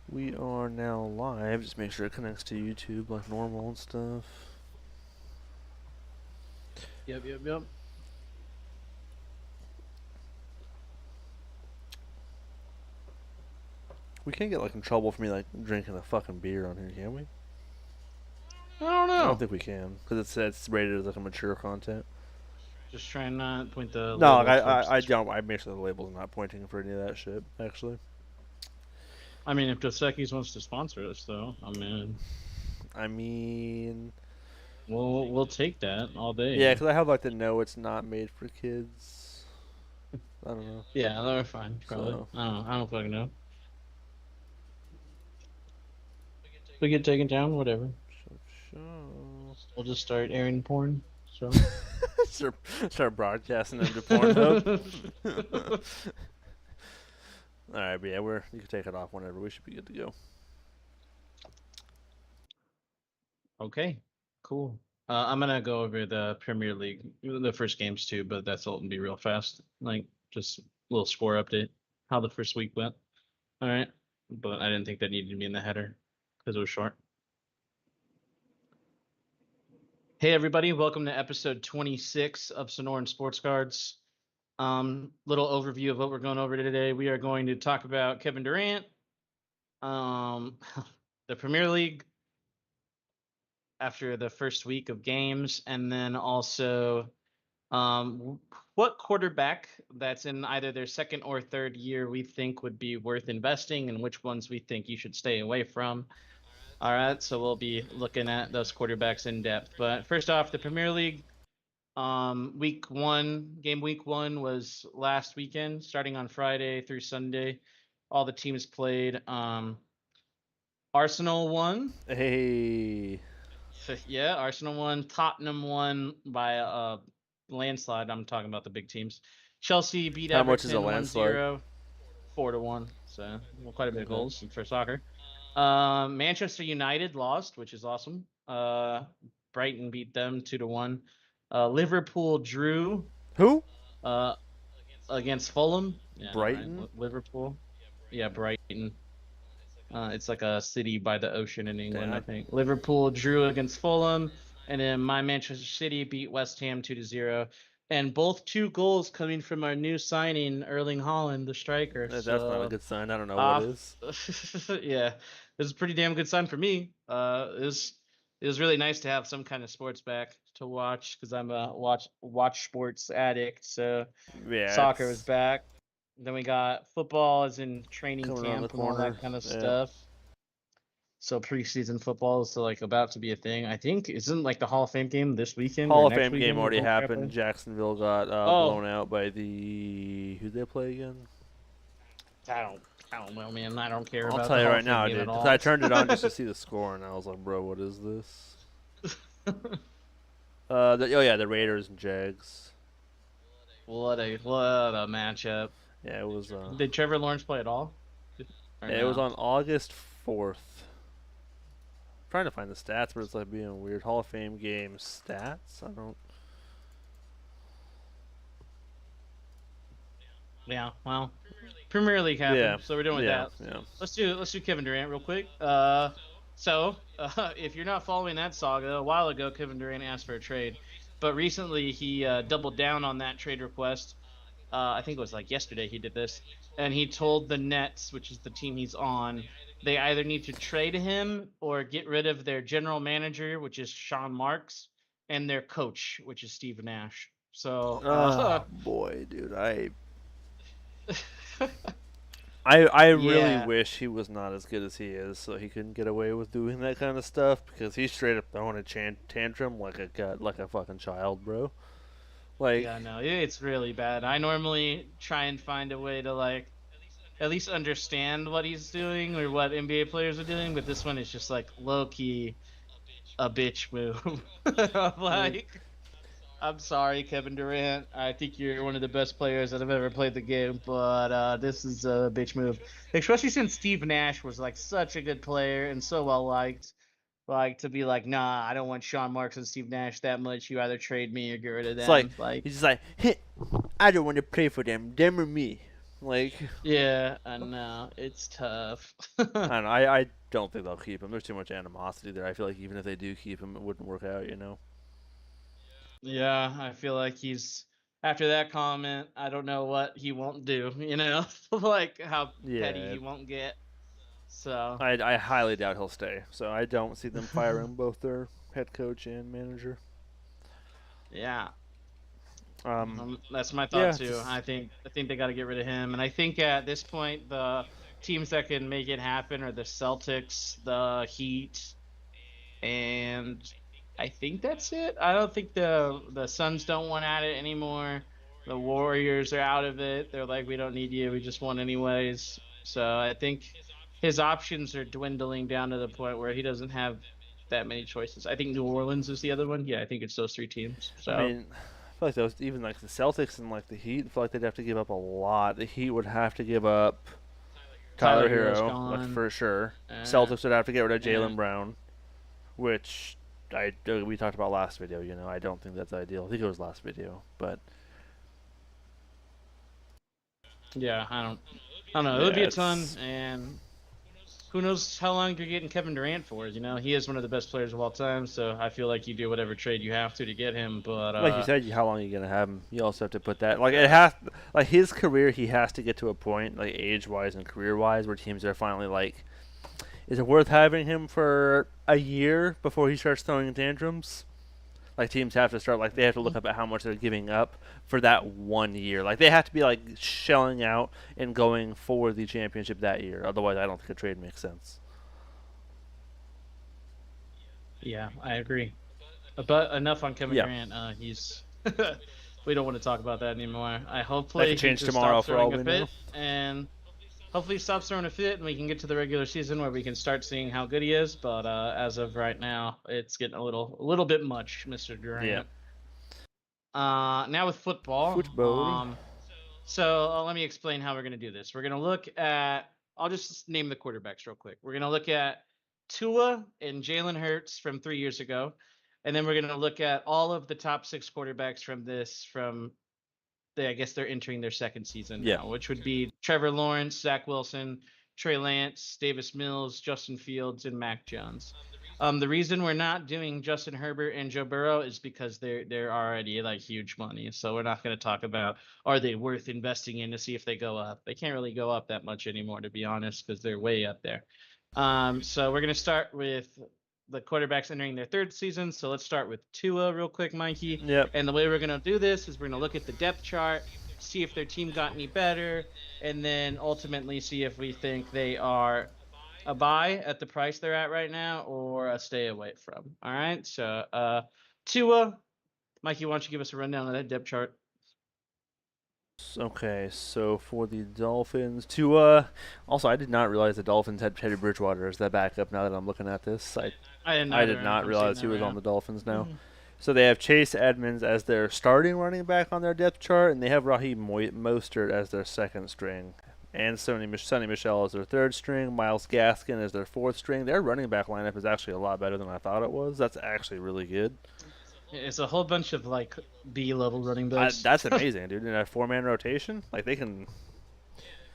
We are now live. Just make sure it connects to YouTube like normal and stuff. Yep. We can't get like in trouble for me like drinking a fucking beer on here, can we? I don't I don't know. think we can because it's rated as like a mature content. Just try and not point the No, label like, towards I the screen. don't. I make sure the label's not pointing for any of that shit. Actually, I mean, if Dos Equis wants to sponsor us, though, I mean, we'll take that all yeah, day. because I have like the no, it's not made for kids. I don't know. Yeah, they're fine. Probably. So I don't know. I don't fucking know. We get taken down. Whatever. show. We'll just start airing porn. So. start broadcasting them to Pornhub. All right, but yeah, you can take it off whenever. We should be good to go. Okay. Cool. I'm gonna go over the Premier League, the first games too, but that's all gonna be real fast. Like just a little score update, how the first week went. All right, but I didn't think that needed to be in the header because it was short. Hey everybody, welcome to episode 26 of Sonoran Sports Cards. Little overview of what we're going over today. We are going to talk about Kevin Durant, um, the Premier League after the first week of games, and then also what quarterback that's in either their second or third year we think would be worth investing, and which ones we think you should stay away from. All right, so we'll be looking at those quarterbacks in depth. But first off, the Premier League, week one was last weekend, starting on Friday through Sunday. All the teams played. Arsenal won. Hey, Yeah, Arsenal won. Tottenham won by a landslide. I'm talking about the big teams. Chelsea beat how much is a Everton landslide? 1-0, 4-1. So quite a bit of Okay. goals for soccer. Manchester United lost, which is awesome. Brighton beat them 2-1. Liverpool drew Who? uh, against Fulham. Yeah, I know, right? Brighton. Liverpool. Yeah, Brighton. It's like a city by the ocean in England, I Damn. think. Liverpool drew against Fulham, and then my Manchester City beat West Ham 2-0. And both two goals coming from our new signing, Erling Haaland, the striker. That's not a So good sign. I don't know what off, is. yeah, it was a pretty damn good sign for me. It was really nice to have some kind of sports back to watch because I'm a watch sports addict. So Yeah, soccer was it's back. Then we got football is in training coming around the camp and all corner. that kind of Yeah. stuff. So preseason football is like about to be a thing. I think isn't like the Hall of Fame game this weekend or Hall of next Fame game weekend where already both got happened. played? Jacksonville got Oh, blown out by the who they play again? I don't I don't know, man. I don't care I'll about tell the you Hall right of Fame now, game dude. at Because I all. turned it on just to see the score, and I was like, bro, what is this? The Raiders and Jags. What a matchup. Yeah, it was. Did Trevor Lawrence play at all? Or Yeah, it was no? on August 4th. Trying to find the stats, but it's like being weird. Hall of Fame game stats. I don't. Yeah, well, Premier League Yeah, happened, so we're doing with yeah, that. yeah. Let's do Kevin Durant real quick. If you're not following that saga, a while ago Kevin Durant asked for a trade, but recently he doubled down on that trade request. I think it was like yesterday he did this, and he told the Nets, which is the team he's on, they either need to trade him or get rid of their general manager, which is Sean Marks, and their coach, which is Steve Nash. So, Oh boy, dude, I really yeah, wish he was not as good as he is, so he couldn't get away with doing that kind of stuff because he's straight up throwing a tantrum like a fucking child, bro. Like, yeah, no, it's really bad. I normally try and find a way to like at least understand what he's doing or what NBA players are doing, but this one is just like low key a bitch move. like Like, I'm sorry, Kevin Durant. I think you're one of the best players that have ever played the game, but this is a bitch move. Especially since Steve Nash was like such a good player and so well liked. Like to be like, nah, I don't want Sean Marks and Steve Nash that much. You either trade me or get rid of it's like them. Like, he's just like, hey, I don't want to play for them or me. Like, Yeah, I know it's tough. I don't know. I don't think they'll keep him. There's too much animosity there. I feel like even if they do keep him, it wouldn't work out. You know? Yeah, I feel like he's after that comment. I don't know what he won't do. Like how petty Yeah. he won't get. So I highly doubt he'll stay. So I don't see them firing both their head coach and manager. yeah, Um, that's my thought yeah, too. just I think they got to get rid of him, and I think at this point the teams that can make it happen are the Celtics, the Heat, and I think that's it. I don't think the Suns don't want at it anymore. The Warriors are out of it. They're like, we don't need you. We just won anyways. So I think his options are dwindling down to the point where he doesn't have that many choices. I think New Orleans is the other one. Yeah, I think it's those three teams. I So mean, I feel like those even like the Celtics and like the Heat. I feel like they'd have to give up a lot. The Heat would have to give up Tyler Tyler Hero's Hero, like gone. for sure. Uh, Celtics would have to get rid of yeah, Jalen Brown, which we talked about last video. You know, I don't think that's ideal. I think it was last video, but yeah. I don't know. It would be yeah, a ton, it's and who knows how long you're getting Kevin Durant for? He is one of the best players of all time, so I feel like you do whatever trade you have to get him. But like you said. How long are you gonna have him? You also have to put that like it yeah, has like his career. He has to get to a point like age wise and career wise where teams are finally like, is it worth having him for a year before he starts throwing tantrums? Like teams have to start like they have to look up at how much they're giving up for that 1 year. Like they have to be like shelling out and going for the championship that year. Otherwise, I don't think a trade makes sense. yeah, I agree. But enough on Kevin Yeah, Durant. He's we don't want to talk about that anymore. I that hopefully could he change just tomorrow stops for all throwing a we know. fit, and hopefully he stops throwing a fit, and we can get to the regular season where we can start seeing how good he is. But as of right now, it's getting a little bit much, Mr. Yeah, Durant. Now with football. football. So let me explain how we're going to do this. We're going to look at, I'll just name the quarterbacks real quick. We're going to look at Tua and Jalen Hurts from 3 years ago. And then we're going to look at all of the top six quarterbacks I guess they're entering their second season Yeah, now, which would be Trevor Lawrence, Zach Wilson, Trey Lance, Davis Mills, Justin Fields, and Mac Jones. The reason we're not doing Justin Herbert and Joe Burrow is because they're already like huge money. So we're not going to talk about are they worth investing in to see if they go up. They can't really go up that much anymore, to be honest, because they're way up there. So we're going to start with the quarterbacks entering their third season. So let's start with Tua real quick, Mikey. yep. And the way we're going to do this is we're going to look at the depth chart, see if their team got any better, and then ultimately see if we think they are a buy at the price they're at right now or a stay away from. All right. So, Tua, Mikey, why don't you give us a rundown of that depth chart? Okay, so for the Dolphins, also I did not realize the Dolphins had Teddy Bridgewater as their backup. Now that I'm looking at this, I didn't I either. did not I'm seeing realize that he was right on now. the Dolphins now. Mhm. So they have Chase Edmonds as their starting running back on their depth chart, and they have Raheem Mostert as their second string, and Sonny Michel as their third string. Miles Gaskin as their fourth string. Their running back lineup is actually a lot better than I thought it was. That's actually really good. It's a whole bunch of like B-level running backs. That's amazing, dude. In a four-man rotation, like they can,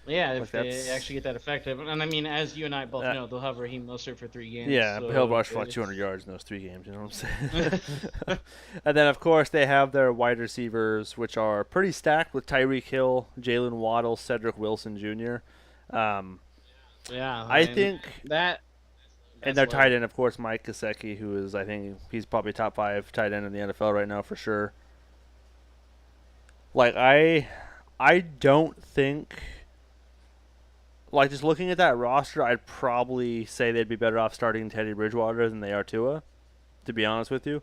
Yeah, like if they that's actually get that effective. And I mean, as you and I both that. know, they'll have Raheem Mostert for 3 games. Yeah, but he'll So rush for like 200 yards in those 3 games. You know what I'm saying? And then of course they have their wide receivers, which are pretty stacked with Tyreek Hill, Jalen Waddle, Cedric Wilson Jr. Um, yeah, I and think, that and that's their low. tight end, of course, Mike Gesicki, who is I think he's probably top 5 tight end in the NFL right now for sure. Like I don't think. Like just looking at that roster, I'd probably say they'd be better off starting Teddy Bridgewater than they are Tua. To be honest with you,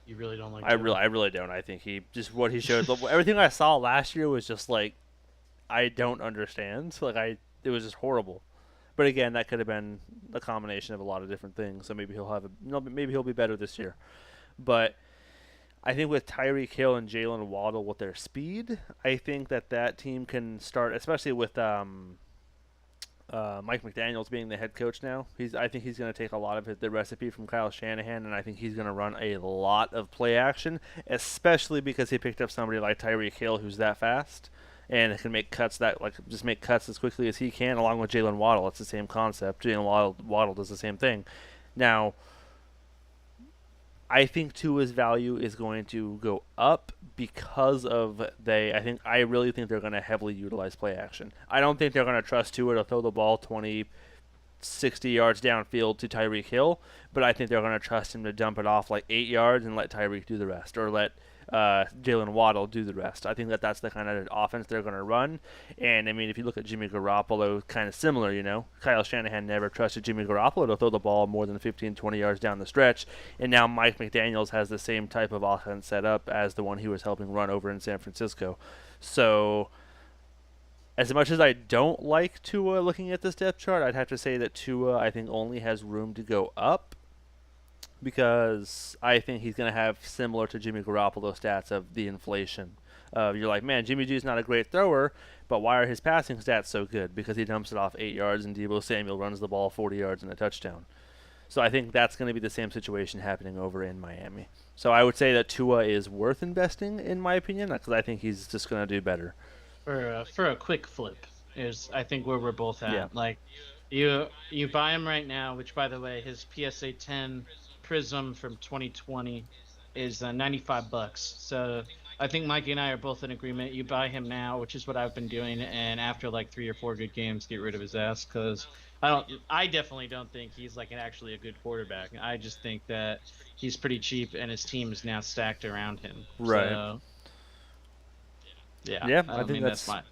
You really don't like I really, Tua. I really don't. I think he just what he showed. Everything I saw last year was just like I don't understand. Like it was just horrible. But again, that could have been a combination of a lot of different things. So maybe he'll have maybe he'll be better this year. But I think with Tyreek Hill and Jalen Waddle with their speed, I think that team can start, especially with Mike McDaniel's being the head coach now. I think he's going to take a lot of the recipe from Kyle Shanahan, and I think he's going to run a lot of play action, especially because he picked up somebody like Tyreek Hill, who's that fast. and it can make cuts that like just make cuts as quickly as he can, along with Jalen Waddle. It's the same concept. Waddle does the same thing. Now, I think Tua's value is going to go up because of I really think they're going to heavily utilize play action. I don't think they're going to trust Tua to throw the ball 20, 60 yards downfield to Tyreek Hill, but I think they're going to trust him to dump it off like 8 yards and let Tyreek do the rest, or let Jalen Waddle do the rest. I think that's the kind of offense they're going to run. And I mean, if you look at Jimmy Garoppolo, kind of similar, Kyle Shanahan never trusted Jimmy Garoppolo to throw the ball more than 15, 20 yards down the stretch. And now Mike McDaniels has the same type of offense set up as the one he was helping run over in San Francisco. So, as much as I don't like Tua looking at this depth chart, I'd have to say that Tua, I think, only has room to go up because I think he's going to have similar to Jimmy Garoppolo stats of the inflation. You're like, man, Jimmy G's not a great thrower, but why are his passing stats so good? Because he dumps it off 8 yards and Deebo Samuel runs the ball 40 yards and a touchdown. So I think that's going to be the same situation happening over in Miami. So I would say that Tua is worth investing, in my opinion, because I think he's just going to do better. For a quick flip is I think where we're both at. Yeah. Like you buy him right now, which by the way his PSA 10 Prism from 2020 is $95. So I think Mikey and I are both in agreement. You buy him now, which is what I've been doing, and after like 3 or 4 good games, get rid of his ass because I definitely don't think he's like actually a good quarterback. I just think that he's pretty cheap and his team is now stacked around him. Right. So, yeah. Yeah, I mean that's my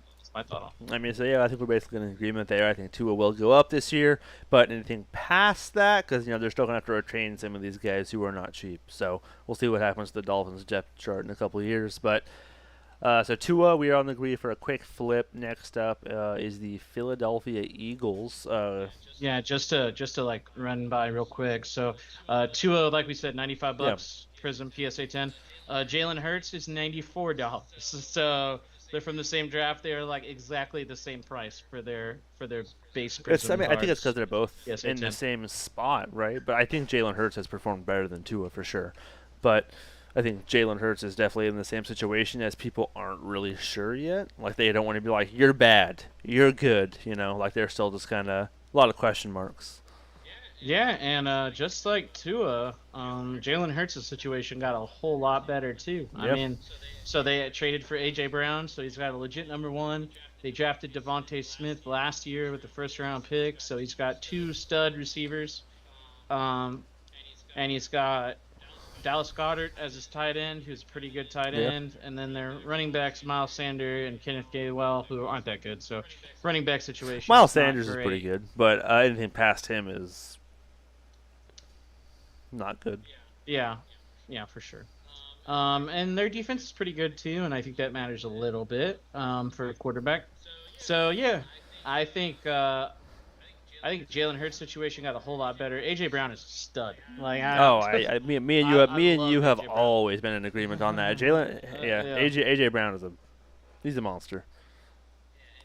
thought. I mean, so yeah, I think we're basically in agreement there. I think Tua will go up this year, but anything past that, because they're still gonna have to retrain some of these guys who are not cheap. So we'll see what happens to the Dolphins depth chart in a couple of years. But so Tua, we are on the agree for a quick flip. Next up is the Philadelphia Eagles. Yeah, just to like run by real quick. So Tua, like we said, $95. Yeah. Prism PSA 10. Jalen Hurts is $94. So they're from the same draft. They are like exactly the same price for their base Prism. I think it's because they're both PSA in 10. the same spot, right? But I think Jalen Hurts has performed better than Tua for sure. But I think Jalen Hurts is definitely in the same situation as people aren't really sure yet. Like they don't want to be like, you're bad, you're good, like they're still just kind of a lot of question marks. Yeah, and just like Tua, Jalen Hurts' situation got a whole lot better too. Yep. I mean, so they traded for A.J. Brown, so he's got a legit number 1. They drafted Devontae Smith last year with the first-round pick, so he's got 2 stud receivers. And he's got Dallas Goedert as his tight end, who's a pretty good tight end. And then their running backs, Miles Sanders and Kenneth Gainwell, who aren't that good. So running back situation. Miles Sanders is pretty good, but anything past him is not good. Yeah, for sure. And their defense is pretty good too, and I think that matters a little bit for a quarterback. So yeah, I think Jalen Hurts' situation got a whole lot better. AJ Brown is a stud. Like me and you have always been in agreement on that. AJ Brown he's a monster.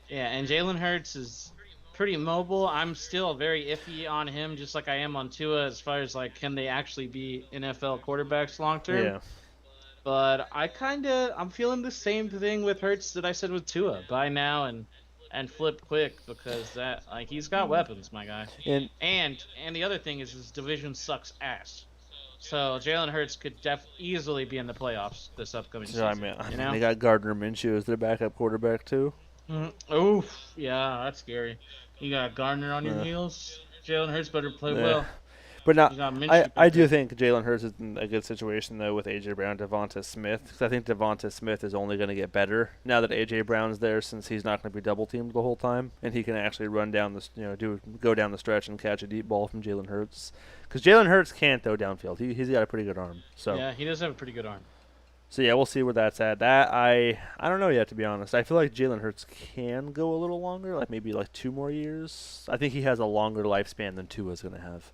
Yeah, and Jalen Hurts is pretty mobile. I'm still very iffy on him, just like I am on Tua, as far as like can they actually be NFL quarterbacks long term. Yeah. But I'm feeling the same thing with Hurts that I said with Tua. Buy now and flip quick because that he's got weapons, my guy. And the other thing is his division sucks ass. So Jalen Hurts could easily be in the playoffs this upcoming season. I mean, they got Gardner Minshew as their backup quarterback too. Oof, yeah, that's scary. You got Gardner on your heels. Jalen Hurts better play well. But I do think Jalen Hurts is in a good situation though with A.J. Brown, Devonta Smith, because I think Devonta Smith is only going to get better now that A.J. Brown's there, since he's not going to be double teamed the whole time, and he can actually run down go down the stretch and catch a deep ball from Jalen Hurts, because Jalen Hurts can't throw downfield. He's got a pretty good arm. So yeah, he does have a pretty good arm. So yeah, we'll see where that's at. I don't know yet, to be honest. I feel like Jalen Hurts can go a little longer, like maybe like 2 more years. I think he has a longer lifespan than Tua's going to have.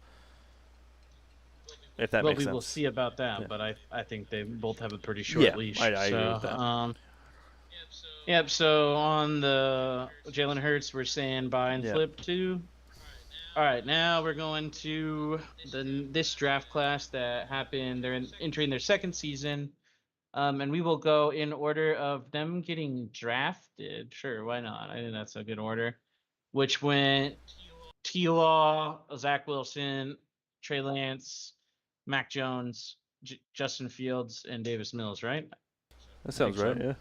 If that makes sense. Well, we will see about that, yeah. But I think they both have a pretty short leash. I agree with that. Yep, so on the Jalen Hurts, we're saying buy and flip too. All right, now we're going to this draft class that happened. They're entering their second season. And we will go in order of them getting drafted. Sure, why not? I think that's a good order. Which went T. Law, Zach Wilson, Trey Lance, Mac Jones, Justin Fields, and Davis Mills, right? That I think sounds right. so. Yeah.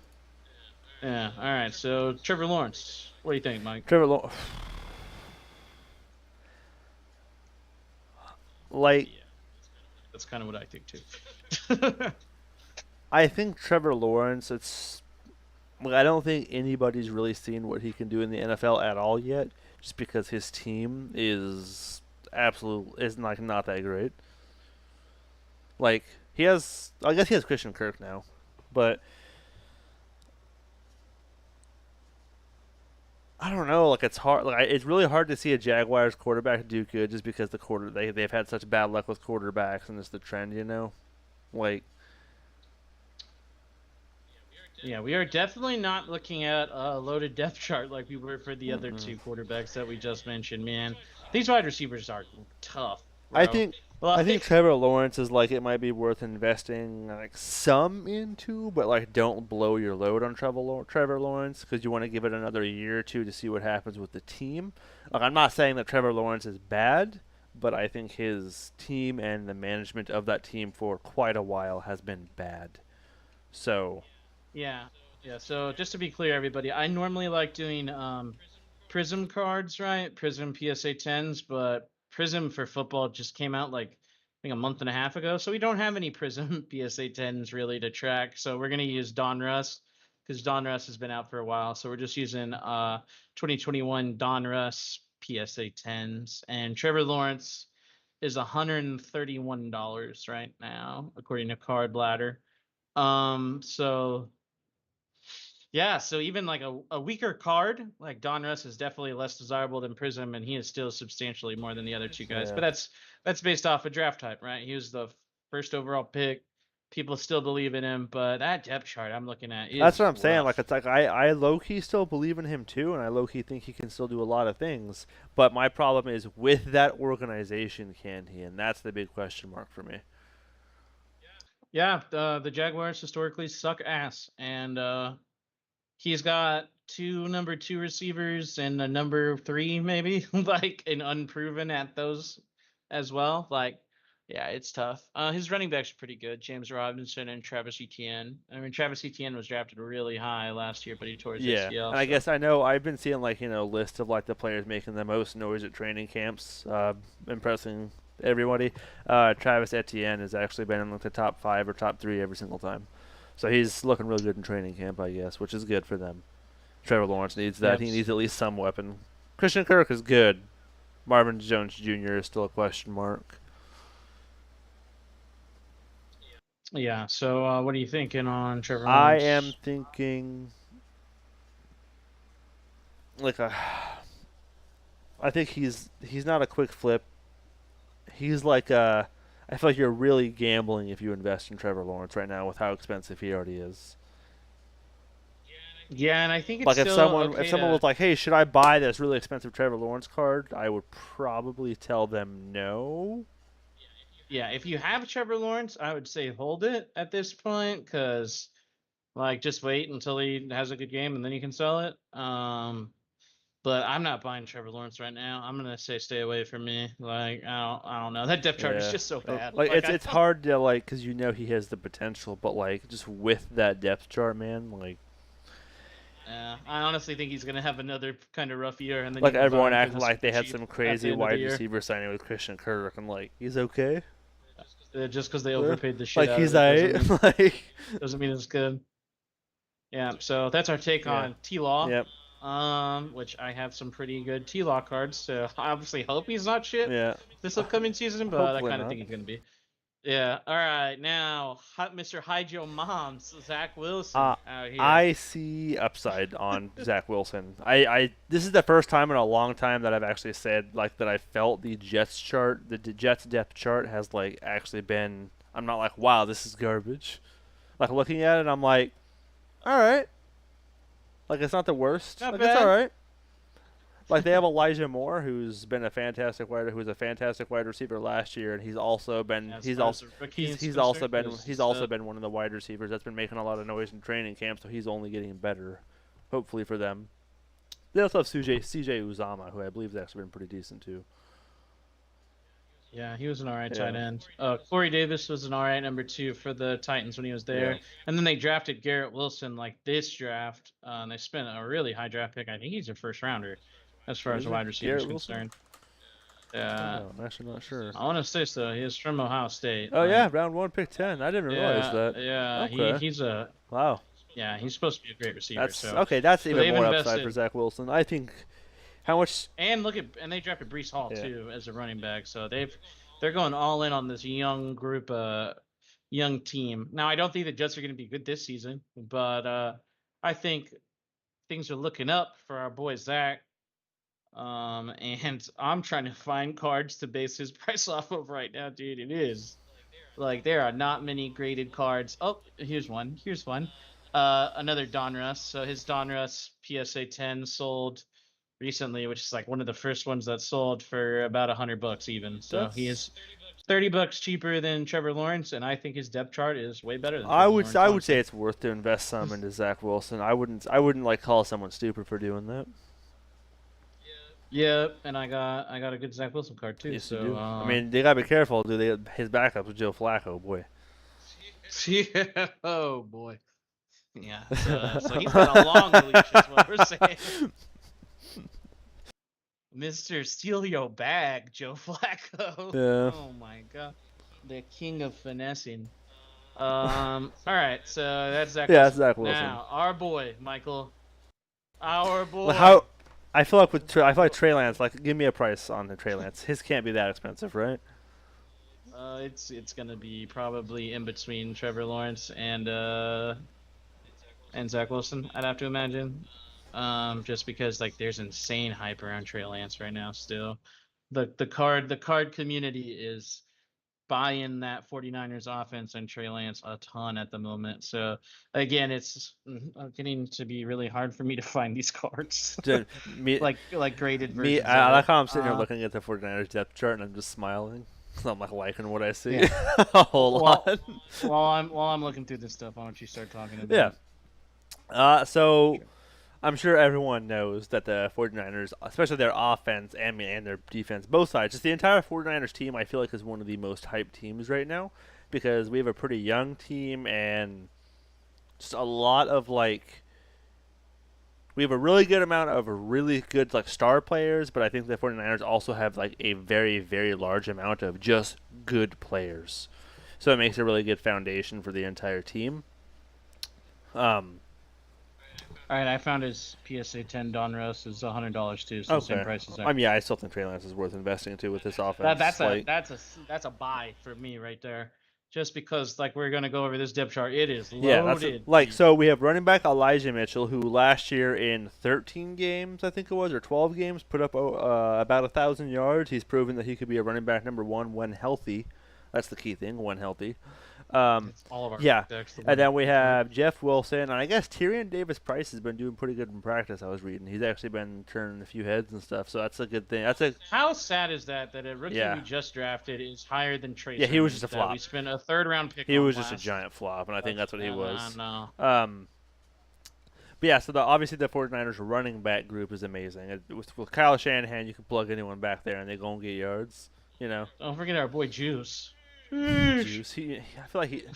Yeah. All right. So Trevor Lawrence, what do you think, Mike? Trevor Lawrence. Like, Yeah, that's kind of what I think too. I think Trevor Lawrence. It's. Like, I don't think anybody's really seen what he can do in the NFL at all yet, just because his team is like not that great. Like he has, I guess he has Christian Kirk now, but I don't know. Like it's hard. Like it's really hard to see a Jaguars quarterback do good just because they've had such bad luck with quarterbacks and it's the trend, you know. Like Yeah, we are definitely not looking at a loaded depth chart like we were for the other mm-mm. two quarterbacks that we just mentioned. Man, these wide receivers are tough, I bro. think I think Like, Trevor Lawrence is like it might be worth investing like some into, but like don't blow your load on Trevor Lawrence because you want to give it another year or two to see what happens with the team. Like I'm not saying that Trevor Lawrence is bad, but I think his team and the management of that team for quite a while has been bad. So yeah, yeah. So just to be clear, everybody, I normally like doing Prism cards, right? Prism PSA 10s, but Prism for football just came out like I think a month and a half ago, so we don't have any Prism PSA 10s really to track. So we're gonna use Don Russ because Don Russ has been out for a while. So we're just using 2021 Don Russ PSA 10s, and Trevor Lawrence is $131 right now according to Card Ladder. So yeah, so even like a weaker card, like Don Russ is definitely less desirable than Prism, and he is still substantially more than the other two guys. But yeah, that's based off of draft type, right? He was the first overall pick. People still believe in him, but that depth chart I'm looking at that's is what I'm saying. Like rough. it's like I low key still believe in him too, and I low key think he can still do a lot of things. But my problem is with that organization, can he? And that's the big question mark for me. Yeah, the Jaguars historically suck ass, and he's got two number two receivers and a number three, maybe, like, and unproven at those as well. Like, yeah, it's tough. His running backs are pretty good. James Robinson and Travis Etienne. I mean, Travis Etienne was drafted really high last year, but he tore his Yeah, ACL. and I So guess I know I've been seeing like lists of like the players making the most noise at training camps, impressing everybody. Travis Etienne has actually been in like the top 5 or top 3 every single time, so he's looking real good in training camp, I guess, which is good for them. Trevor Lawrence needs that. yep. He needs at least some weapon. Christian Kirk is good. Marvin Jones Jr. is still a question mark. Yeah. So what are you thinking on Trevor I am Lawrence? thinking like a. I think he's not a quick flip. He's like a. I feel like you're really gambling if you invest in Trevor Lawrence right now with how expensive he already is. Yeah, and I think it's Like still if okay someone to. was like, "Hey, should I buy this really expensive Trevor Lawrence card?" I would probably tell them no. Yeah, if you have Trevor Lawrence, I would say hold it at this point because like just wait until he has a good game and then you can sell it. But I'm not buying Trevor Lawrence right now. I'm gonna say stay away from me. Like I don't know. That depth chart is Yeah, just so bad. like Like I it's don't. hard to like because he has the potential, but like just with that depth chart, man, Yeah, I honestly think he's gonna have another kind of rough year, and then you like move everyone on because acting it's like super they had cheap some at the crazy end of the wide year, receiver signing with Christian Kirk, and like he's okay. just because they Uh, overpaid the shit like out he's of it alright. like doesn't mean it's good. Yeah, so that's our take yeah, on T Law. yep, Which I have some pretty good T Law cards, so I obviously hope he's not shit yeah. this upcoming season, but I Hopefully kind of not. think he's gonna be. Yeah. All right. Now, Mr. Hide Your Moms, Zach Uh, Wilson out here. I see upside on Zach Wilson. This is the first time in a long time that I've actually said like that I felt the Jets chart, the Jets depth chart has like actually been. I'm not like wow, this is garbage. Like looking at it, I'm like, all right. Like it's not the worst. Not Like it's all bad. right. Like they have Elijah Moore, who's been a fantastic who was a fantastic wide receiver last year, and he's also been As far as a rookie and superstar goes, he's also been one of the wide receivers that's been making a lot of noise in training camp. So he's only getting better, hopefully for them. They also have CJ Uzama, who I believe has actually been pretty decent too. Yeah, he was an alright Yeah. tight end. Corey Davis was an alright number 2 for the Titans when he was there. Yeah. And then they drafted Garrett Wilson like this draft. They spent a really high draft pick. I think he's a first rounder as far as a wide receiver is concerned. Yeah. I'm actually not sure. I want to say so. He is from Ohio State. Oh yeah, round 1, pick 10. I didn't realize that. Yeah, Okay. he's a Wow. yeah. He's supposed to be a great receiver. That's okay. That's even they've more upside invested. for Zach Wilson. I think. How much? And they drafted Breece Hall too as a running back. So they're going all in on this young group, young team. Now I don't think the Jets are going to be good this season, but I think things are looking up for our boy Zach. And I'm trying to find cards to base his price off of right now, dude. It is like there are not many graded cards. Oh, here's one. Another Donruss. So his Donruss PSA 10 sold recently, which is like one of the first ones that sold for about $100 even. So he is $30 cheaper than Trevor Lawrence, and I think his depth chart is way better than I would say it's worth to invest some into Zach Wilson. I wouldn't like call someone stupid for doing that. Yeah, and I got a good Zach Wilson card too. Yes, so I mean, they gotta be careful. His backup was Joe Flacco, boy. Yeah, oh boy. Yeah. So he's got a long leash, is what we're saying. Mr. Steal Your Bag, Joe Flacco. Yeah. Oh my god. The king of finessing. All right, so that's Zach Wilson. Yeah, that's Zach Wilson. Now, our boy, Michael. Our boy. Well, I feel like Trey Lance. Like, give me a price on the Trey Lance. His can't be that expensive, right? It's gonna be probably in between Trevor Lawrence and Zach Wilson. I'd have to imagine. Just because like there's insane hype around Trey Lance right now. Still, the card community is buying that 49ers offense and Trey Lance a ton at the moment. So again, it's getting to be really hard for me to find these cards. Dude, like graded versions. I like how I'm sitting here looking at the 49ers depth chart and I'm just smiling. I'm like liking what I see a whole lot. While I'm looking through this stuff, why don't you start talking about? Yeah. So I'm sure everyone knows that the 49ers, especially their offense and their defense, both sides, just the entire 49ers team, I feel like is one of the most hyped teams right now because we have a pretty young team and just a lot of we have a really good amount of really good star players, but I think the 49ers also have a very, very large amount of just good players. So it makes a really good foundation for the entire team. All right, I found his PSA 10 Donruss is $100 too, so same price as that. I mean, I still think Trey Lance is worth investing into with this offense. That's a buy for me right there. Just because we're gonna go over this depth chart, it is loaded. So we have running back Elijah Mitchell, who last year in 13 games, I think it was, or 12 games, put up about 1,000 yards. He's proven that he could be a running back number 1 when healthy. That's the key thing, when healthy. All of our picks, and then we have Jeff Wilson, and I guess Tyrion Davis-Price has been doing pretty good in practice. I was reading he's actually been turning a few heads and stuff, so that's a good thing. How sad is that a rookie we just drafted is higher than Trey? Yeah, he was just a flop. We spent a third-round pick. He was just a giant flop, and I think that's what he was. No. But yeah, so obviously the 49ers running back group is amazing. With Kyle Shanahan, you can plug anyone back there, and they're going to get yards. Don't forget our boy Juice. Juice. I feel like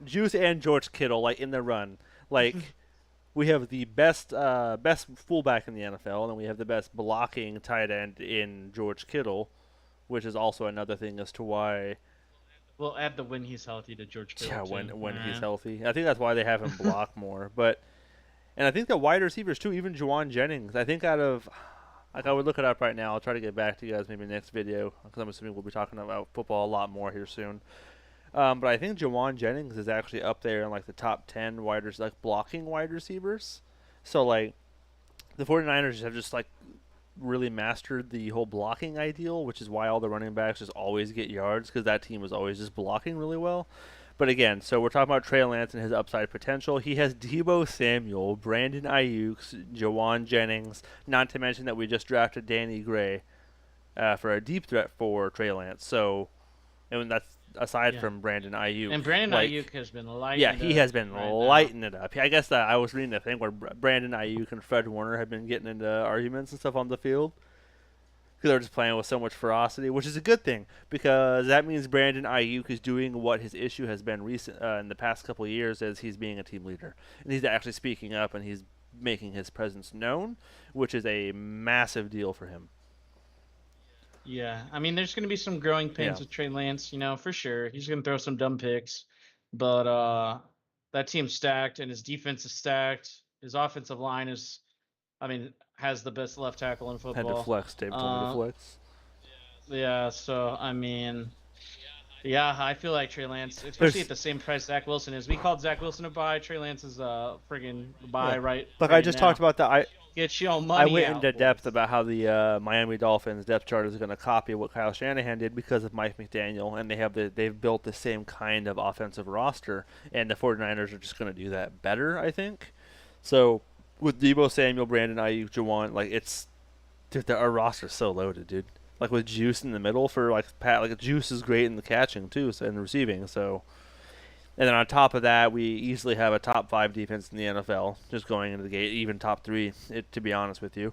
Juice and George Kittle in the run. We have the best fullback in the NFL, and then we have the best blocking tight end in George Kittle, which is also another thing as to why. We'll add the when he's healthy to George Kittle. Yeah, when he's healthy. I think that's why they have him block more. And I think the wide receivers too, even Juwan Jennings. I think out of. I would look it up right now. I'll try to get back to you guys maybe next video because I'm assuming we'll be talking about football a lot more here soon. But I think Juwan Jennings is actually up there in the top 10 blocking wide receivers. So the 49ers have just really mastered the whole blocking ideal, which is why all the running backs just always get yards because that team is always just blocking really well. But again, so we're talking about Trey Lance and his upside potential. He has Debo Samuel, Brandon Ayuk, Jawan Jennings, not to mention that we just drafted Danny Gray for a deep threat for Trey Lance. So, and that's aside Yeah. from Brandon Ayuk. And Brandon Like, Ayuk has been yeah, lighting it he up has been right now. lighting it up. I guess that I was reading a thing where Brandon Ayuk and Fred Warner have been getting into arguments and stuff on the field because they're just playing with so much ferocity, which is a good thing because that means Brandon Ayuk is doing what his issue has been recent in the past couple of years, as he's being a team leader and he's actually speaking up and he's making his presence known, which is a massive deal for him. Yeah, I mean, there's going to be some growing Yeah, pains with Trey Lance, for sure. He's going to throw some dumb picks, but that team's stacked and his defense is stacked. His offensive line is, I mean, has the best left tackle in had to football. flex. David told me to flex. Yeah, so I mean, yeah, I feel like Trey Lance, especially at There's the same price Zach Wilson is. We called Zach Wilson a buy. Trey Lance is a friggin' yeah, buy like I right just talked now. about that. Get your I money went out, into boys. depth about how the Miami Dolphins depth chart is going to copy what Kyle Shanahan did because of Mike McDaniel, and they've built the same kind of offensive roster, and the 49ers are just going to do that better, I think. So with Debo Samuel, Brandon Ayuk, Jawan, like dude, our roster's so loaded, dude. Like with Juice in the middle for like Pat, like Juice is great in the catching too, so, and the receiving. So, and then on top of that, we easily have a top 5 defense in the NFL, just going into the gate, even top 3, to be honest with you.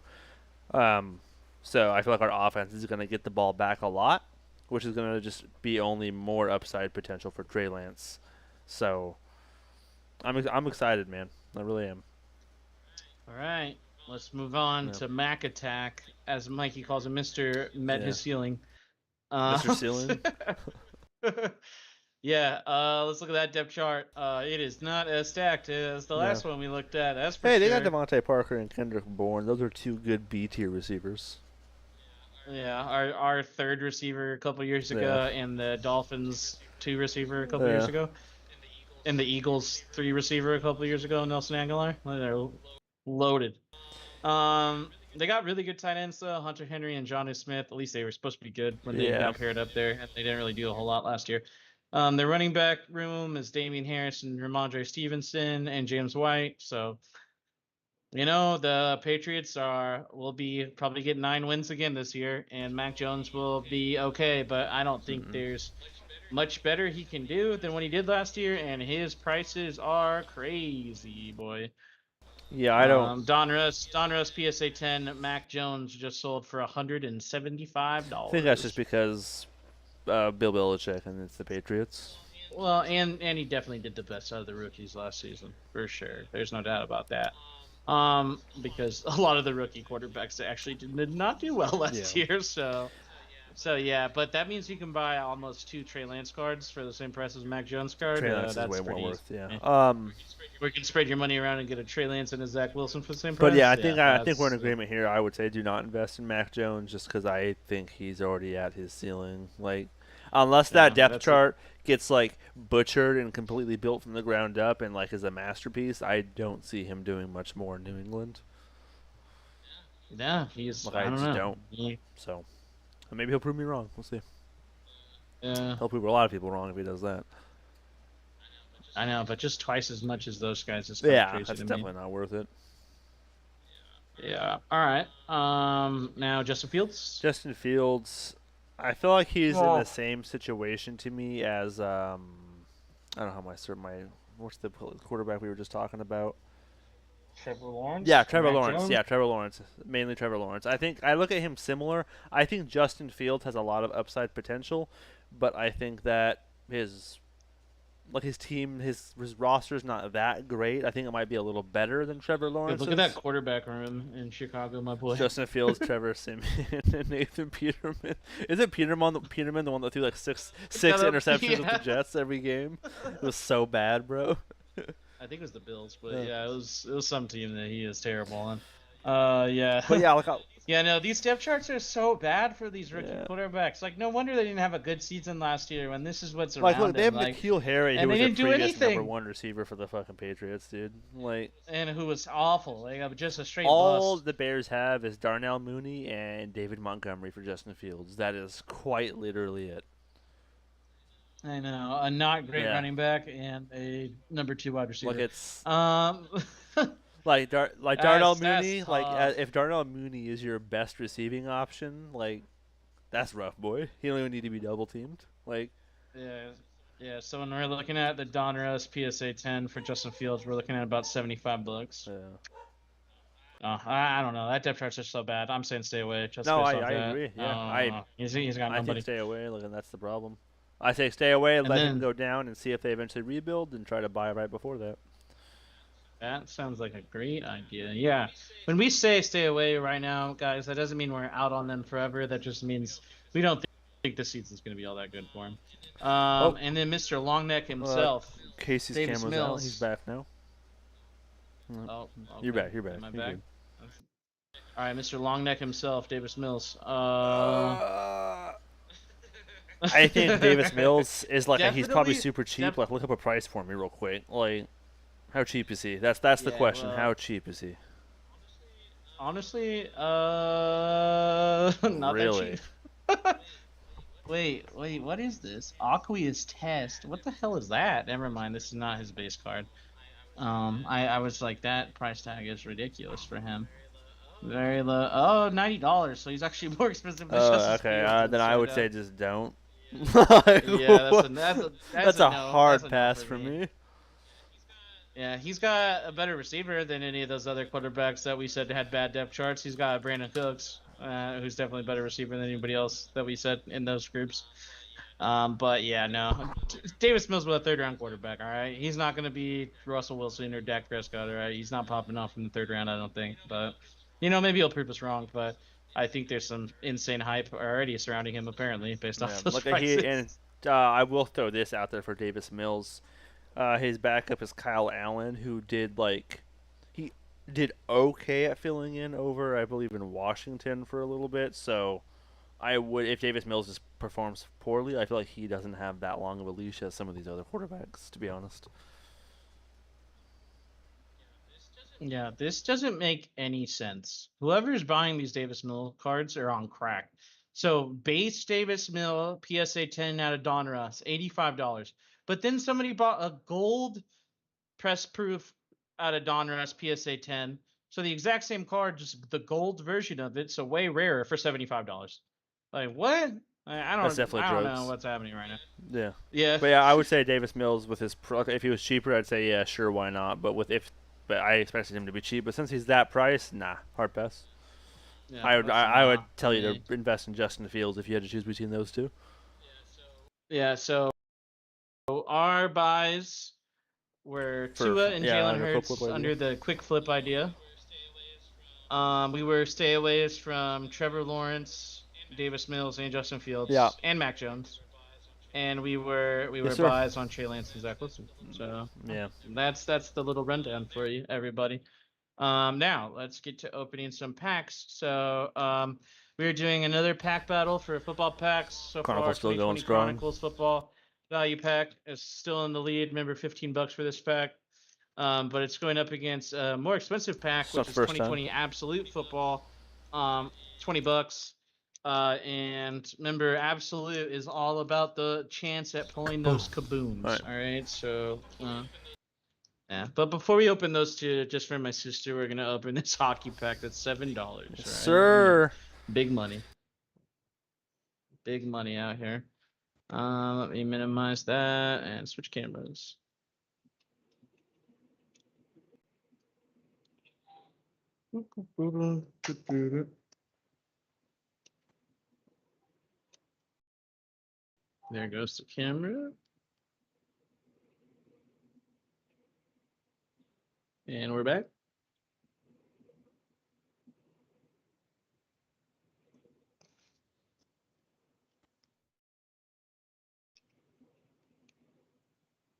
Um, so I feel like our offense is going to get the ball back a lot, which is going to just be only more upside potential for Trey Lance. So I'm excited, man. I really am. All right, let's move on Yeah. to Mac Attack, as Mikey calls him, Mister met Yeah. his ceiling. Mr. Ceiling. Yeah, let's look at that depth chart. It is not as stacked as the Yeah. last one we looked at. That's for Hey, they got sure. Devontae Parker and Kendrick Bourne. Those are 2 good B tier receivers. Yeah, our third receiver a couple years Yeah. ago, and the Dolphins 2 receiver a couple years Yeah. ago, and the Eagles 3 receiver a couple years ago, Nelson Aguilar. They're loaded. They got really good tight ends though, Hunter Henry and Johnny Smith. At least they were supposed to be good when they Yeah. got paired up there, and they didn't really do a whole lot last year. Their running back room is Damian Harris and Ramondre Stevenson and James White. So, the Patriots will be probably get 9 wins again this year, and Mac Jones will be okay, but I don't think Mm-mm. there's much better he can do than what he did last year, and his prices are crazy, boy. Yeah, I don't. Don Russ PSA 10 Mac Jones just sold for I think that's just $175. because Bill Belichick and it's the Patriots. Well, and he definitely did the best out of the rookies last season for sure. There's no doubt about that. Because a lot of the rookie quarterbacks actually did not do well last Yeah. year. So yeah, but that means you can buy almost 2 Trey Lance cards for the same price as Mac Jones card. Trey Lance is That's way more pretty worth. easy. Yeah. We can spread your money around and get a Trey Lance and a Zach Wilson for the same But yeah, price. I think we're in agreement here. I would say do not invest in Mac Jones just because I think he's already at his ceiling. Like, unless that Yeah, depth that's it. chart gets like butchered and completely built from the ground up and like is a masterpiece, I don't see him doing much more in New England. Yeah, he's. Like, I I don't just know. don't. So, and maybe he'll prove me wrong. We'll see. Yeah, He'll prove a lot of people wrong if he does that. I know, but just twice as much as those guys is kind of Yeah, crazy that's to me. definitely not worth it. Yeah. All right. Now Justin Fields. Justin Fields, I feel like he's in Oh. the same situation to me as I don't know how my what's the quarterback we were just talking about? Trevor Lawrence. Yeah, Trevor Mac Lawrence. Jones? Yeah, Trevor Lawrence. Mainly Trevor Lawrence. I think I look at him similar. I think Justin Fields has a lot of upside potential, but I think that his team, his roster is not that great. I think it might be a little better than Trevor Dude, Lawrence's. look at that quarterback room in Chicago, my boy. Justin Fields, Trevor Simeon, and Nathan Peterman. Isn't Peterman the one that threw like six interceptions with the Jets every game? It was so bad, bro. I think it was the Bills, but Yeah. yeah, it was some team that he is terrible on. Yeah. But yeah, Yeah, no, these depth charts are so bad for these rookie Yeah. quarterbacks. Like, no wonder they didn't have a good season last year when this is what's like around look, they them. have Like, N'Keal Harry, who and was they a didn't do previous number anything. 1 receiver for the fucking Patriots, dude. Like And who was awful. Like, just a straight all bust. the Bears have is Darnell Mooney and David Montgomery for Justin Fields. That is quite literally it. I know, a not great Yeah. running back and a number 2 wide Like receiver. it's Um, like Darnell that's Mooney. Like tough. if Darnell Mooney is your best receiving option, like that's rough, boy. He don't even need to be double teamed. Like Yeah, yeah. So when we're looking at the Donruss PSA 10 for Justin Fields, we're looking at about $75. yeah. I don't know. That depth chart's just so bad. I'm saying stay away just No, based off I that. agree. Yeah, He's got I think nobody. stay away. Like, and that's the problem. I say stay away, And let him then go down, and see if they eventually rebuild, and try to buy right before that. that sounds like a great idea. Yeah. When we say stay away right now, guys, that doesn't mean we're out on them forever. That just means we don't think the season's going to be all that good for him. Oh, And then Mr. Longneck himself, Casey's Davis camera's out. He's Mills. back now. Oh, You're okay. back. You're back. Am I You're back? good. All right, Mr. Longneck himself, Davis Mills. I think Davis Mills is like he's probably Definitely, super cheap. def- Like look up a price for me real quick. Like how cheap is he? That's the yeah, question. How well, cheap is he? honestly, not that Really? cheap. Wait, what is this? Aqueous Test. What the hell is that? Never mind, this is not his base card. I was like, that price tag is ridiculous for him. Very low. Oh, $90. So he's actually more expensive than Justice Okay. Fields Then is I right would now. say just don't. Yeah, that's That's a a no. That's hard a no pass for for me. me. Yeah, he's got a better receiver than any of those other quarterbacks that we said had bad depth charts. He's got Brandon Cooks, who's definitely a better receiver than anybody else that we said in those groups. But yeah, no. Davis Mills was a third round quarterback, all right? He's not going to be Russell Wilson or Dak Prescott, all right? He's not popping off in the third round, I don't think. But, maybe he'll prove us wrong. But I think there's some insane hype already surrounding him, apparently, based Yeah. off those Look at he prices. and I will throw this out there for Davis Mills. His backup is Kyle Allen, who he did okay at filling in over, I believe, in Washington for a little bit. So I would, if Davis Mills just performs poorly, I feel like he doesn't have that long of a leash as some of these other quarterbacks, to be honest. Yeah, this doesn't make any sense. Whoever's buying these Davis Mill cards are on crack. So base Davis Mill PSA 10 out of Donruss, $85. But then somebody bought a gold press proof out of Donruss PSA 10. So the exact same card, just the gold version of it, so way rarer for $75. Like what? I That's don't definitely I don't know drugs. what's happening right now. Yeah. Yeah. But yeah, I would say Davis Mills with his if he was cheaper, I'd say yeah, sure, why not? But I expected him to be cheap. But since he's that price, nah, hard pass. Yeah, that's a I would nah for tell you me. to invest in Justin Fields if you had to choose between those two. Yeah, so our buys were Tua and Jalen Under quick flip Hurts idea. under the quick flip idea. We were stay aways from Trevor Lawrence, Davis Mills, and Justin Yeah. Fields, and Mac Jones. And we Yes, were sir. buys on Trey Lance and Zach Wilson. So Yeah. that's the little rundown for you, everybody. Now let's get to opening some packs. So we're doing another pack battle for football packs so far. Chronicles still going 2020 strong. Chronicles football value pack is still in the lead. Remember, $15 for this pack. But it's going up against a more expensive pack, It's not which the is first time. 2020 Absolute Football, $20. And remember, Absolute is all about the chance at pulling those kabooms. All right. All right, so yeah. But before we open those two, just for my sister, we're gonna open this hockey pack. That's $7. Yes, right? sir. Big money. Big money out here. Let me minimize that and switch cameras. There goes the camera. And we're back.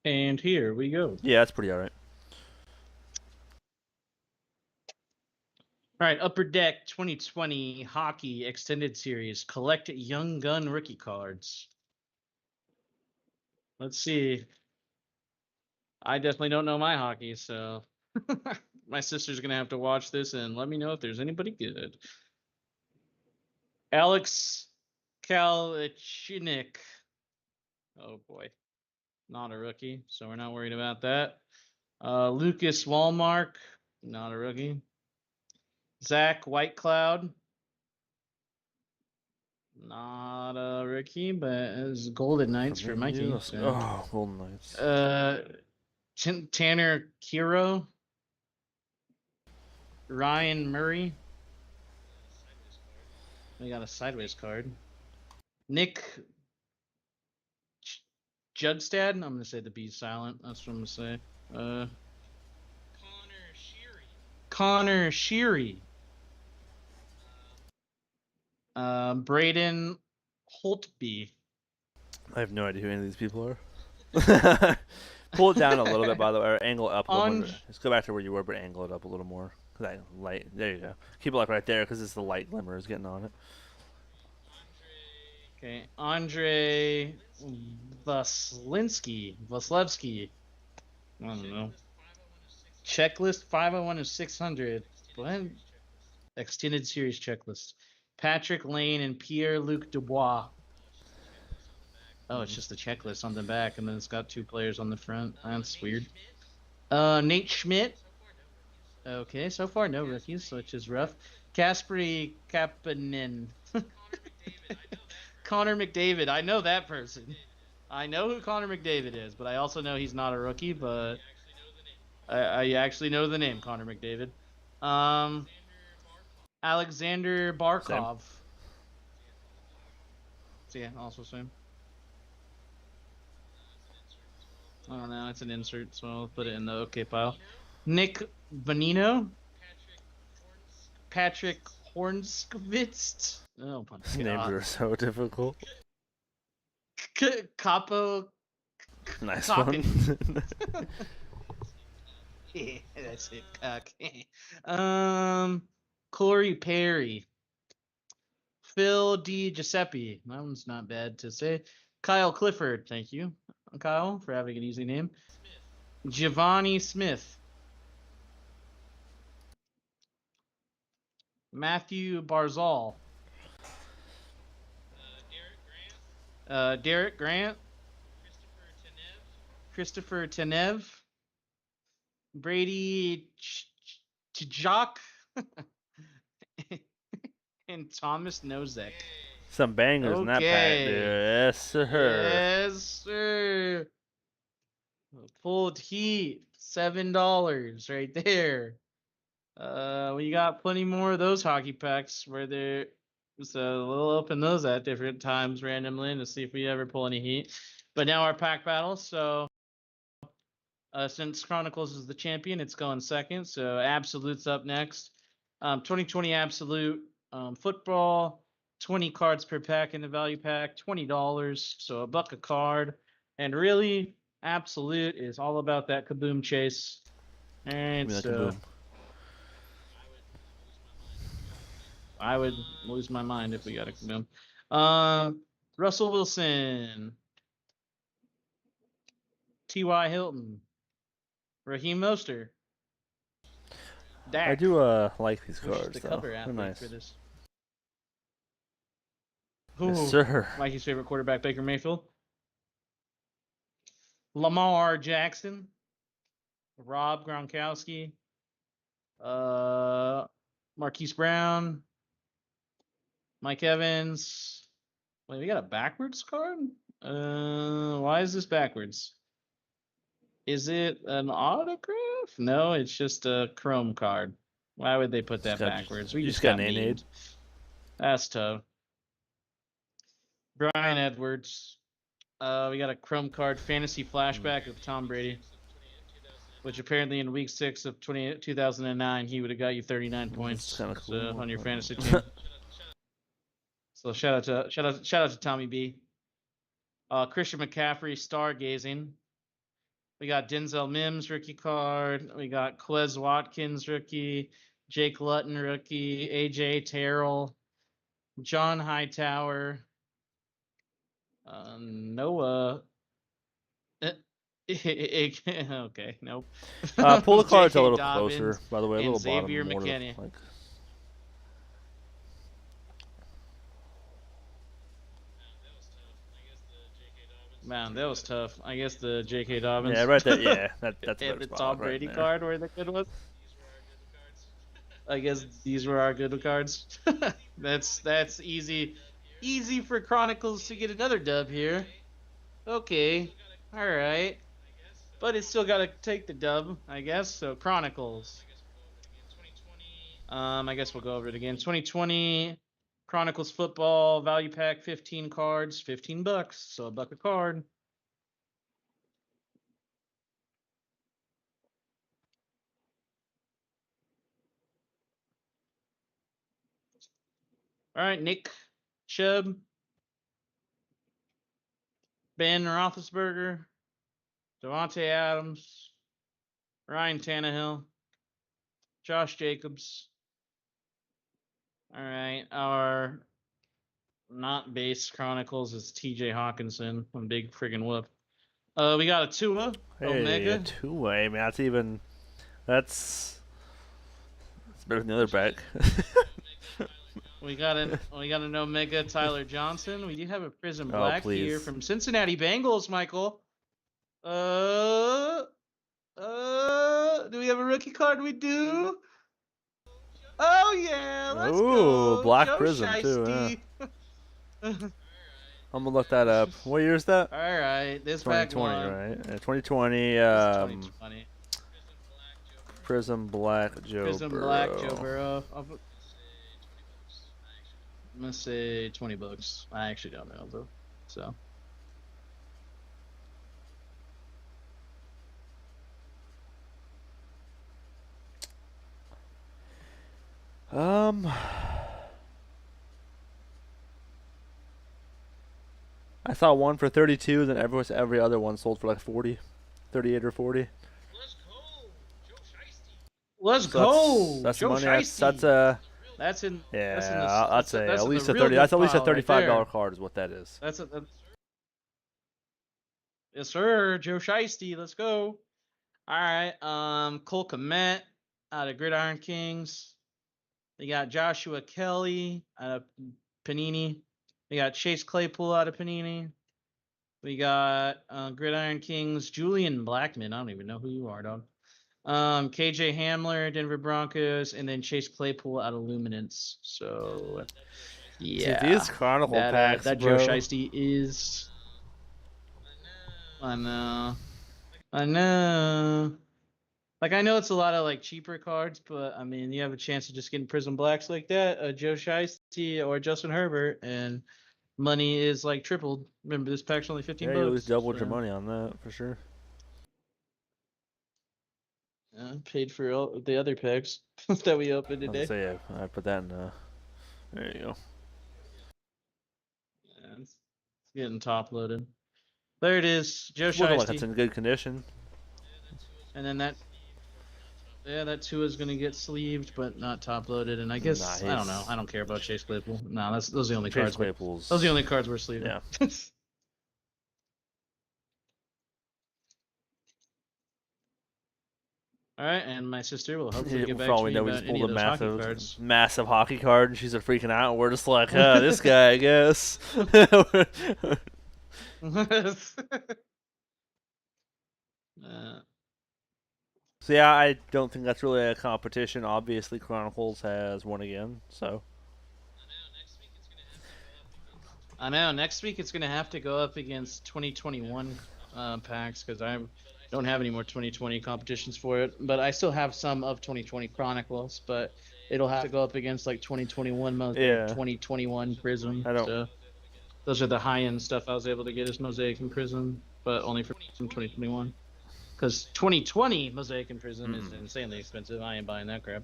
And here we go. Yeah, that's pretty alright. All right, Upper Deck 2020 Hockey Extended Series. Collect Young Gun rookie cards. Let's see. I definitely don't know my hockey, so my sister's going to have to watch this and let me know if there's anybody good. Alex Kalachnik. Oh boy, not a rookie, so we're not worried about that. Lucas Wallmark, not a rookie. Zach Whitecloud, not a rookie, but it's Golden Knights for Mikey. So. Oh, Golden Knights. Tanner Kiro, Ryan Murray. We got a sideways card. Nick Judstad. I'm gonna say the B's silent. That's what I'm gonna say. Connor Sheary. Braden Holtby. I have no idea who any of these people are. Pull it down a little bit, by the way, or angle it up a little more. Just go back to where you were, but angle it up a little more. That light. There you go. Keep it like right there, because it's the light glimmer is getting on it. Okay, Andre Vaslevsky. I don't know. Checklist 501 of 600. What? Extended series checklist. Patrick Lane and Pierre-Luc Dubois. Oh, it's just the checklist on the back, and then it's got 2 players on the front. That's weird. Nate Schmidt. Okay, so far no rookies, which is rough. Kasperi Kapanen. Connor McDavid. I know that person. I know who Connor McDavid is, but I also know he's not a rookie, but I actually know the name Connor McDavid. Alexander Barkov. So yeah, also same. Oh no, it's an insert, so I'll put it in the okay pile. Nick Vanino. Patrick Hornskovitz. Oh my god. Names are so difficult. Capo. Nice one. Yeah, that's it. Okay. Corey Perry. Phil D. Giuseppe. That one's not bad to say. Kyle Clifford. Thank you, Kyle, for having an easy name. Giovanni Smith. Matthew Barzal. Derek Grant. Christopher Tenev. Brady Tjok. And Thomas Nosek. Some bangers in that pack, dude. Yes, sir. Yes, sir. Pulled heat. $7 right there. We got plenty more of those hockey packs where they're so we'll open those at different times randomly to see if we ever pull any heat. But now our pack battle. So since Chronicles is the champion, it's going second. So Absolute's up next. 2020 Absolute football, 20 cards per pack in the value pack, $20. So $1 a card. And really, Absolute is all about that kaboom chase. And so I would lose my mind if we got a kaboom. Russell Wilson, T.Y. Hilton, Raheem Mostert. Dak. I do like these cards, the though. cover They're nice. For this. Yes, sir. Mikey's favorite quarterback, Baker Mayfield. Lamar Jackson, Rob Gronkowski, Marquise Brown, Mike Evans. Wait, we got a backwards card? Why is this backwards? Is it an autograph? No, it's just a chrome card. Why would they put that backwards? We just got named. That's tough. Brian Edwards. We got a chrome card fantasy flashback of Tom Brady, which apparently in week 6 of 2009 he would have got you 39 points cool. On your fantasy team. So shout out to Tommy B. Christian McCaffrey stargazing. We got Denzel Mims rookie card. We got Quez Watkins rookie, Jake Luton rookie, AJ Terrell, John Hightower, Noah. Okay, nope. Pull the cards a little Dobbins closer, by the way. A little Xavier bottom. McKinney. Like... Man, that was tough. I guess the J.K. Yeah, Dobbins right there. Yeah, that's a and better the spot Tom right Brady there. card were the good ones. I guess these were our good cards. That's easy for Chronicles to get another dub here. Okay, all right, but it's still got to take the dub, I guess. So Chronicles. I guess we'll go over it again. 2020 Chronicles football value pack, 15 cards, $15, so $1 a card. All right, Nick Chubb, Ben Roethlisberger, Devontae Adams, Ryan Tannehill, Josh Jacobs. All right, our not base Chronicles is T.J. Hawkinson. A big friggin' whoop. We got a Tua Hey, a Omega. two-way. I mean, that's better than the other back. We got an Omega Tyler Johnson. We do have a Prism Oh, Black here please. from Cincinnati Bengals, Michael. Do we have a rookie card? We do. Oh yeah, let's Oh, go, black Joe prism too. Shiesty. I'm gonna look that up. What year is that? All right, this pack 2020, one. right? 2020. This is 2020. Prism Black Joe Prism Burrow. Black Joe Burrow. I'm gonna say $20. I actually don't know though. So. I saw one for 32, then every other one sold for like 40, 38 or 40. Let's So go, that's the Joe money. Shiesty. That's a That's in. That's in yeah. I'd say that's at in the least a real 30. good That's at least a pile right $35 there. card is what that is. That's yes, sir. Joe Shiesty. Let's go. All right. Cole Kmet out of Gridiron Kings. We got Joshua Kelly out of Panini. We got Chase Claypool out of Panini. We got Gridiron Kings, Julian Blackman. I don't even know who you are, dog. KJ Hamler, Denver Broncos, and then Chase Claypool out of Luminance. So yeah, See, these Chronicle packs, that bro. Joe Shiesty is. I know. Like I know it's a lot of like cheaper cards, but I mean you have a chance of just getting Prism Blacks like that, Joe Shiesty or Justin Herbert, and money is like tripled. Remember this pack's only Yeah, you at least $15. doubled your So, money on that for sure. paid for all the other packs that we opened I was gonna today. say I put that in. There you go. Yeah, it's getting top loaded. There it is, Joe It's looking like it's Shiesty. in good condition. And then that Tua is gonna get sleeved, but not top loaded. And I guess I don't know. I don't care about Chase Claypool. No, those are the only Chase cards. Claypool's. Those are the only cards we're sleeving. Yeah. All right, and my sister will hopefully get back For all to we me know, we about just any pulled of a those hockey cards. massive hockey card, and she's freaking out. And we're just like, this guy, I guess. So yeah, I don't think that's really a competition. Obviously, Chronicles has won again, so. I know. Next week it's gonna have to go up against 2021 packs because I don't have any more 2020 competitions for it. But I still have some of 2020 Chronicles. But it'll have to go up against like 2021 Mosaic, 2021 Prism. I don't. So those are the high end stuff I was able to get as Mosaic and Prism, but only for 2021. Because 2020 Mosaic and Prism is insanely expensive. I ain't buying that crap.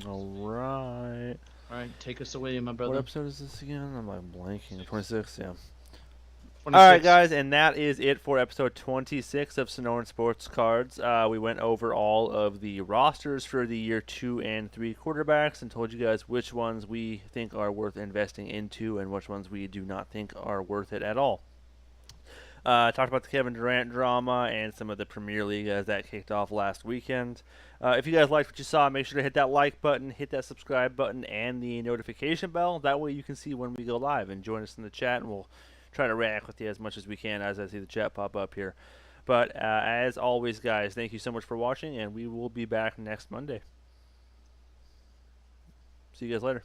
All right, take us away, my brother. What episode is this again? I'm like blanking. 26, yeah. 26. All right, guys, and that is it for episode 26 of Sonoran Sports Cards. We went over all of the rosters for the year 2 and 3 quarterbacks and told you guys which ones we think are worth investing into and which ones we do not think are worth it at all. Talked about the Kevin Durant drama and some of the Premier League as that kicked off last weekend. If you guys liked what you saw, make sure to hit that like button, hit that subscribe button, and the notification bell. That way you can see when we go live and join us in the chat, and we'll try to react with you as much as we can as I see the chat pop up here. But as always, guys, thank you so much for watching, and we will be back next Monday. See you guys later.